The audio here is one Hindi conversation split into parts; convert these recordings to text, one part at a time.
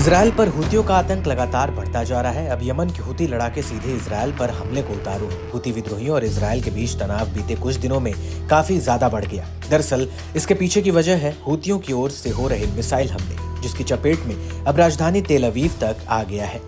इजरायल पर हुतियों का आतंक लगातार बढ़ता जा रहा है। अब यमन के हुती लड़ाके सीधे इजरायल पर हमले को उतारू हैं। हुती विद्रोहियों और इजरायल के बीच तनाव बीते कुछ दिनों में काफी ज्यादा बढ़ गया। दरअसल इसके पीछे की वजह है हुतियों की ओर से हो रहे मिसाइल हमले, जिसकी चपेट में अब राजधानी तेल अवीव तक आ गया है।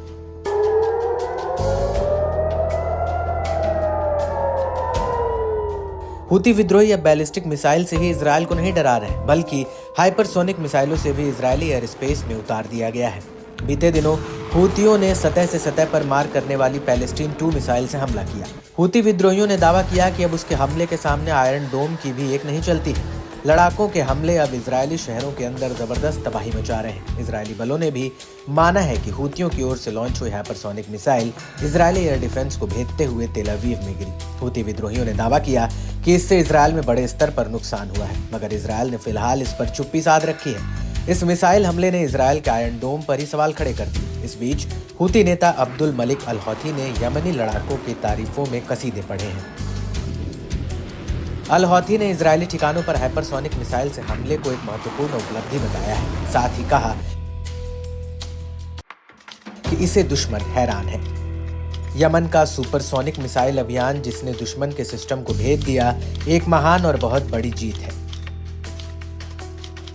हुती विद्रोही अब बैलिस्टिक मिसाइल से ही इजरायल को नहीं डरा रहे, बल्कि हाइपरसोनिक मिसाइलों से भी इजरायली एयर स्पेस में उतार दिया गया है। बीते दिनों हुतियों ने सतह से सतह पर मार करने वाली पैलेस्टीन 2 मिसाइल से हमला किया। हुती विद्रोहियों ने दावा किया कि अब उसके हमले के सामने आयरन डोम की भी एक नहीं चलती है। लड़ाकों के हमले अब इजरायली शहरों के अंदर जबरदस्त तबाही मचा रहे हैं। इजरायली बलों ने भी माना है कि हुतियों की ओर से लॉन्च हुई hypersonic missile Israeli air defence को भेदते हुए तेल अवीव में गिरी। हुती विद्रोहियों ने दावा किया कि इससे इजरायल में बड़े स्तर पर नुकसान हुआ है, मगर इजरायल ने फिलहाल इस पर चुप्पी साध रखी है। इस मिसाइल हमले ने इजरायल के आयरन डोम पर ही सवाल खड़े कर दिए। इस बीच हुती नेता अब्दुल मलिक अल हौथी ने यमनी लड़ाकों की तारीफों में कसीदे पढ़े हैं। अल हौथी ने इजरायली ठिकानों पर हाइपरसोनिक मिसाइल से हमले को एक महत्वपूर्ण उपलब्धि बताया है। साथ ही कहा कि इसे दुश्मन हैरान है। यमन का सुपरसोनिक मिसाइल अभियान, जिसने दुश्मन के सिस्टम को भेद दिया, एक महान और बहुत बड़ी जीत है।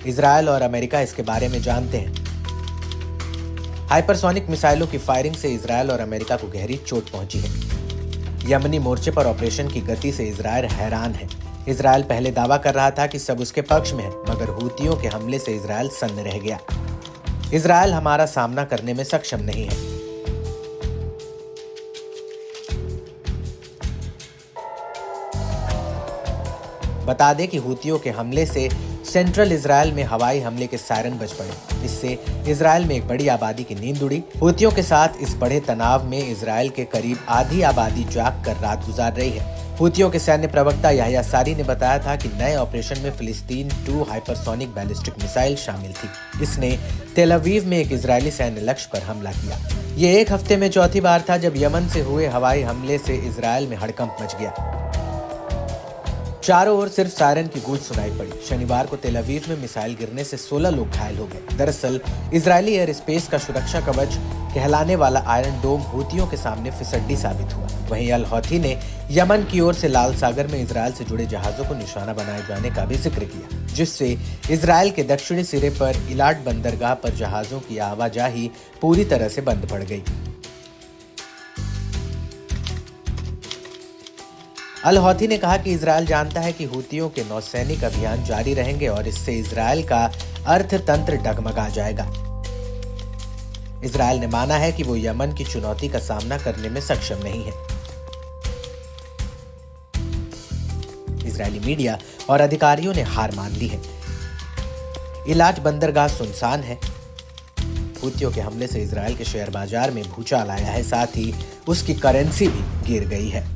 इजरायल और अमेरिका इसके बारे में जानते हैं। हाइपरसोनिक मिसाइलों की फायरिंग से इजरायल और अमेरिका को गहरी चोट पहुंची है। यमनी मोर्चे पर ऑपरेशन की गति से इजरायल हैरान है। इजरायल पहले दावा कर रहा था कि सब उसके पक्ष में है, मगर हुतियों के हमले से इजरायल सन्न रह गया। इजरायल हमारा सामना करने में सक्षम नहीं है। बता दें कि हुतियों के हमले से सेंट्रल इजरायल में हवाई हमले के सायरन बज पड़े। इससे इजरायल में एक बड़ी आबादी की नींद उड़ी। हुतियों के साथ इस बड़े तनाव में इजरायल के करीब आधी आबादी जाग कर रात गुजार रही है। हुतियों के सैन्य प्रवक्ता याह्या सारी ने बताया था कि नए ऑपरेशन में फिलिस्तीन 2 हाइपरसोनिक बैलिस्टिक मिसाइल शामिल थी। इसने तेल अवीव में एक इजरायली सैन्य लक्ष्य पर हमला किया। ये एक हफ्ते में चौथी बार था जब यमन से हुए हवाई हमले से इजरायल में हड़कंप मच गया। चारों ओर सिर्फ सायरन की गूंज सुनाई पड़ी। शनिवार को तेल अवीव में मिसाइल गिरने से 16 लोग घायल हो गए। दरअसल इजरायली एयर स्पेस का सुरक्षा कवच कहलाने वाला आयरन डोम हुतियों के सामने फिसड्डी साबित हुआ। वहीं अल हौथी ने यमन की ओर से लाल सागर में इजरायल से जुड़े जहाजों को निशाना बनाए जाने का भी जिक्र किया, जिससे इजरायल के दक्षिणी सिरे पर इलाट बंदरगाह पर जहाजों की आवाजाही पूरी तरह से बंद पड़ गई। अल हौथी ने कहा कि इजरायल जानता है कि हुतियों के नौसैनिक अभियान जारी रहेंगे और इससे इजरायल का अर्थतंत्र डगमगा जाएगा। इजरायल ने माना है कि वो यमन की चुनौती का सामना करने में सक्षम नहीं है। इजरायली मीडिया और अधिकारियों ने हार मान ली है। इलाट बंदरगाह सुनसान है। हुतियों के हमले से इजरायल के शेयर बाजार में भूचाल आया है, साथ ही उसकी करेंसी भी गिर गई है।